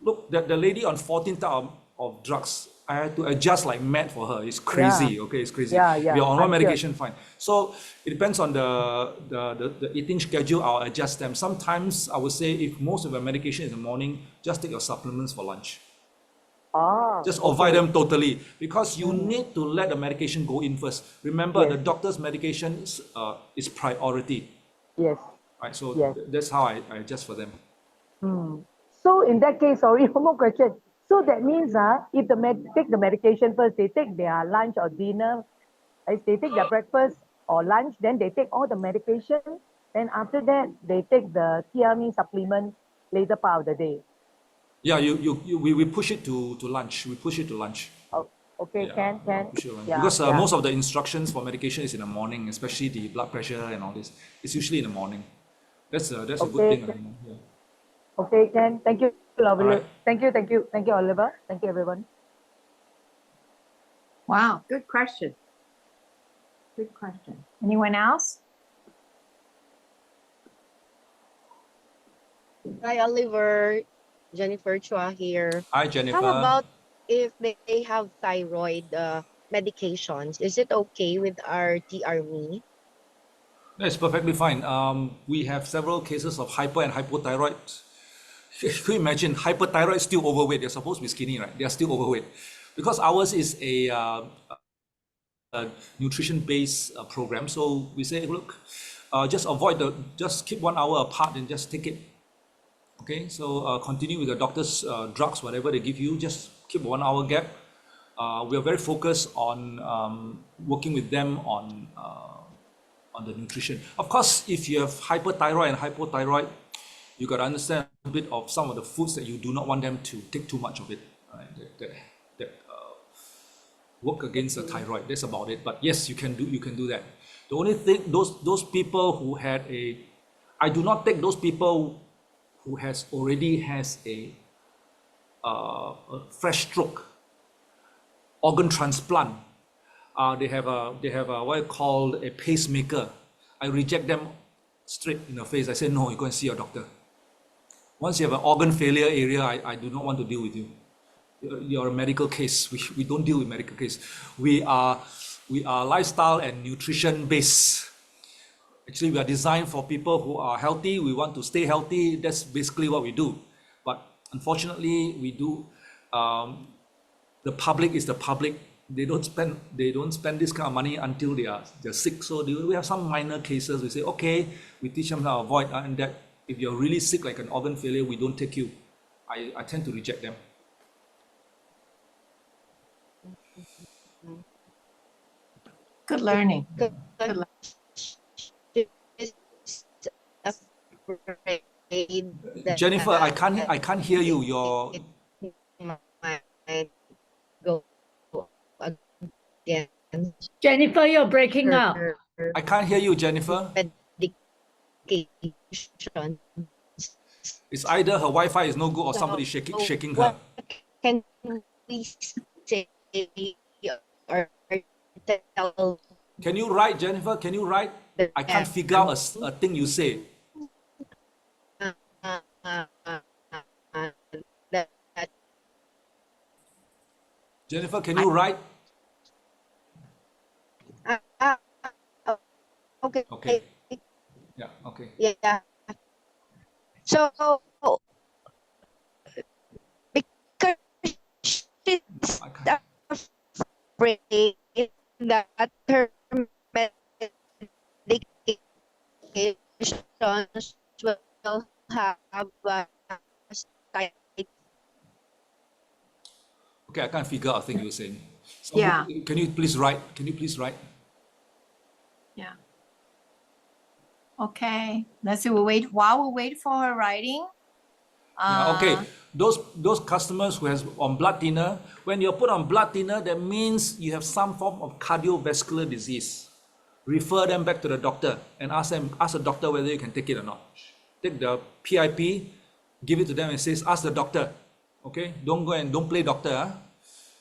Look, the lady on 14 type of drugs, I had to adjust like mad for her. It's crazy, Yeah. okay? It's crazy. Yeah. We are on one I'm medication, fine. So it depends on the eating schedule. I'll adjust them. Sometimes I would say if most of your medication is in the morning, just take your supplements for lunch. Oh. Just avoid them totally because you need to let the medication go in first. Remember, Yes. the doctor's medication is priority. Yes. Right? So Yes. that's how I adjust for them. So in that case, sorry, one more question. So that means if take the medication first, they take their lunch or dinner, if they take their breakfast or lunch, then they take all the medication. And after that, they take the TRME supplement later part of the day. Yeah, we push it to lunch. We push it to lunch. Oh, okay, Yeah, can. push it to lunch. Yeah, Because yeah. most of the instructions for medication is in the morning, especially the blood pressure and all this. It's usually in the morning. That's a good Okay. thing. Yeah. Okay, can. Thank you, Oliver. Alright. Thank you, Oliver. Thank you, everyone. Wow, good question. Good question. Anyone else? Hi, Oliver. Jennifer Chua here. Hi, Jennifer. How about if they have thyroid medications? Is it okay with our TRME? That's perfectly fine. We have several cases of hyper and hypothyroid Can you imagine hyperthyroid is still overweight? They're supposed to be skinny, right? They're still overweight because ours is a nutrition-based program. So we say, look, just keep 1 hour apart and just take it. Okay, so continue with the doctor's drugs, whatever they give you, just keep 1 hour gap. We are very focused on working with them on the nutrition. Of course, if you have hyperthyroid and hypothyroid, you got to understand a bit of some of the foods that you do not want them to take too much of it, right? That work against the thyroid. That's about it. But yes, you can do that. The only thing, those people who had I do not take those people who already has a fresh stroke, organ transplant. They have a what I call a pacemaker. I reject them straight in the face. I say, no, you go and see your doctor. Once you have an organ failure area, I do not want to deal with you. You're a medical case. We don't deal with medical case. We are lifestyle and nutrition based. Actually, we are designed for people who are healthy. We want to stay healthy. That's basically what we do. But unfortunately, we do. The public is the public. They don't spend this kind of money until they're sick. So we have some minor cases. We say, okay, we teach them how to avoid, and that if you're really sick, like an organ failure, we don't take you. I tend to reject them. Good learning. Good Jennifer, I can't hear you. Your go again. Jennifer, you're breaking up. I can't hear you, Jennifer. Medication. It's either her Wi-Fi is no good or somebody shaking her. What can we say or tell? Can you write, Jennifer? Can you write? I can't figure out a thing you say. That Jennifer, can you write? okay. Okay. Yeah, okay. Yeah. So because she's I can't. afraid that her medications will have side. Okay, I can't figure out a thing you're saying. So Yeah. Can you please write? Can you please write? Yeah. Okay, let's see. While we wait for her writing. Yeah, okay. Those customers who has on blood thinner, when you're put on blood thinner, that means you have some form of cardiovascular disease. Refer them back to the doctor and ask the doctor whether you can take it or not. Take the PIP, give it to them and says, ask the doctor. Okay, don't play doctor. Huh?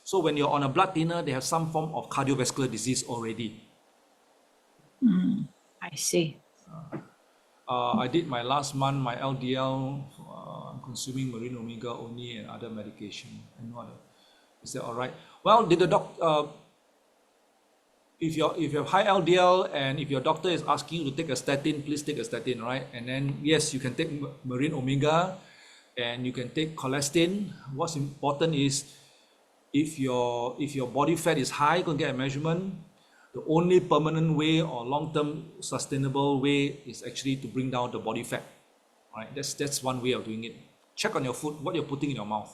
So when you're on a blood thinner, they have some form of cardiovascular disease already. I see. I did my last month, my LDL, I'm consuming Marine Omega only and other medication. And no other. Is that all right? Well, did the doctor, if you have high LDL and if your doctor is asking you to take a statin, please take a statin, right? And then, yes, you can take Marine Omega and you can take colistin. What's important is if your body fat is high, go and get a measurement. The only permanent way or long-term sustainable way is actually to bring down the body fat. Right? That's one way of doing it. Check on your food, what you're putting in your mouth.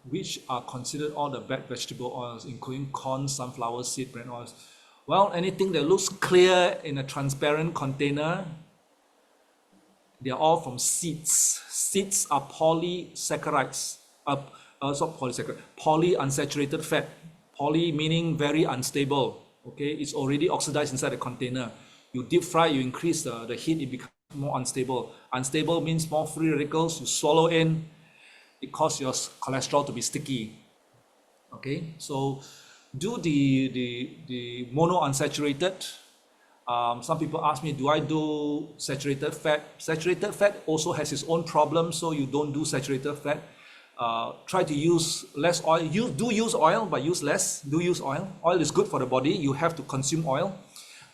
Which are considered all the bad vegetable oils, including corn, sunflower seed, brand oils. Well, anything that looks clear in a transparent container, they are all from seeds. Seeds are polysaccharides. Polyunsaturated fat. Poly meaning very unstable. Okay, it's already oxidized inside the container. You deep fry, you increase the heat, it becomes more unstable. Unstable means more free radicals. You swallow in, it causes your cholesterol to be sticky. Okay, so do the monounsaturated. Some people ask me, do I do saturated fat? Saturated fat also has its own problems, so you don't do saturated fat. Try to use less oil. You do use oil, but use less. Do use oil. Oil is good for the body. You have to consume oil.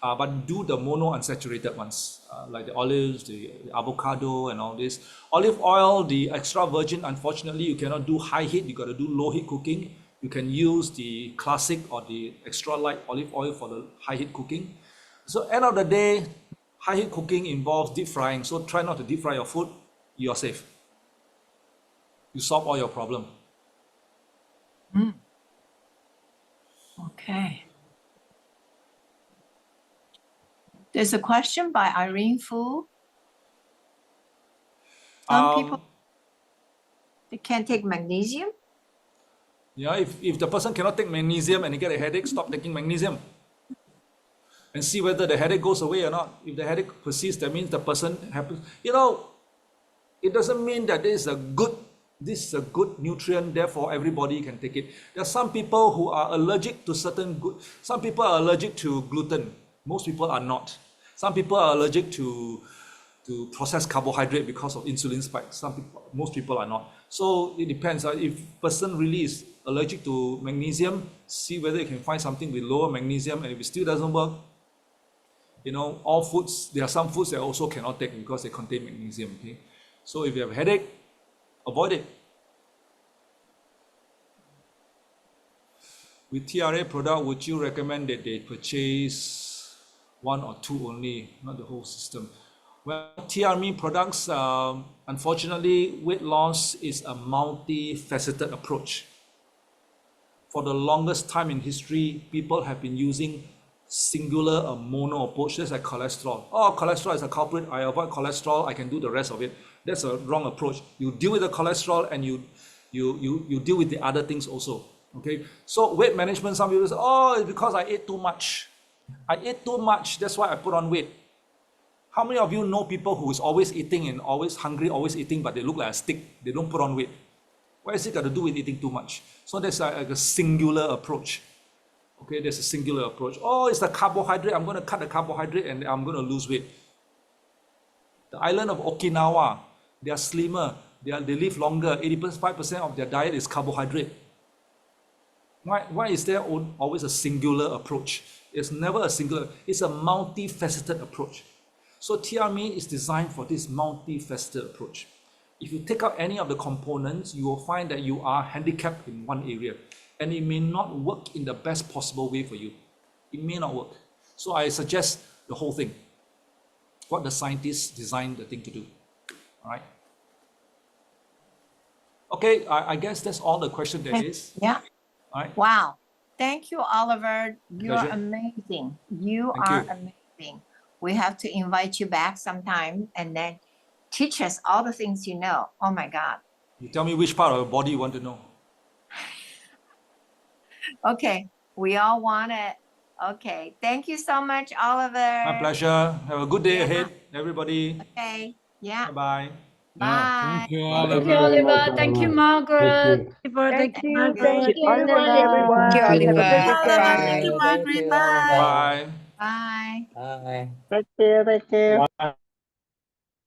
but do the monounsaturated ones, like the olives, the avocado, and all this. Olive oil, the extra virgin, unfortunately, you cannot do high heat. You got to do low heat cooking. You can use the classic or the extra light olive oil for the high heat cooking. So end of the day, high heat cooking involves deep frying. So try not to deep fry your food. You are safe. You solve all your problem. Okay. There's a question by Irene Fu. Some people, they can't take magnesium. Yeah, if the person cannot take magnesium and they get a headache, stop taking magnesium. And see whether the headache goes away or not. If the headache persists, that means the person happens. You know, it doesn't mean that this is a good nutrient, therefore everybody can take it. There are some people who are allergic to some people are allergic to gluten. Most people are not. Some people are allergic to processed carbohydrate because of insulin spikes. Most people are not. So it depends. If person really is allergic to magnesium, see whether you can find something with lower magnesium, and if it still doesn't work, you know, all foods, there are some foods that also cannot take because they contain magnesium, okay? So if you have a headache, avoid it. With TRA product, would you recommend that they purchase one or two only, not the whole system? Well, TRME products, unfortunately, weight loss is a multifaceted approach. For the longest time in history, people have been using singular or mono approach. That's like cholesterol. Oh, cholesterol is a culprit. I avoid cholesterol. I can do the rest of it. That's a wrong approach. You deal with the cholesterol and you deal with the other things also. Okay. So weight management, some people say, oh, it's because I ate too much. I ate too much. That's why I put on weight. How many of you know people who is always eating and always hungry, always eating, but they look like a stick? They don't put on weight. What is it got to do with eating too much? So that's like a singular approach. Okay, there's a singular approach. Oh, it's the carbohydrate. I'm going to cut the carbohydrate and I'm going to lose weight. The island of Okinawa, they are slimmer. They live longer. 85% of their diet is carbohydrate. Why is there always a singular approach? It's never a singular. It's a multifaceted approach. So TRME is designed for this multifaceted approach. If you take out any of the components, you will find that you are handicapped in one area. And it may not work in the best possible way for you. It may not work. So I suggest the whole thing. What the scientists designed the thing to do. All right. Okay, I guess that's all the question there is. Yeah. All right. Wow. Thank you, Oliver. You're Pleasure. amazing. You Thank are you. amazing. We have to invite you back sometime and then teach us all the things you know. Oh my God. You tell me which part of your body you want to know. Okay. We all want it. Okay. Thank you so much, Oliver. My pleasure. Have a good day Yeah. ahead, everybody. Okay. Yeah. Bye-bye. Bye. Thank you, Oliver. Thank you, Margaret. Thank you, Thank you, very much, Oliver. everyone. Thank you, Have a great Oliver. weekend. Thank you, Thank Margaret. you, Bye. Oliver. Bye. Bye. Bye. Take care.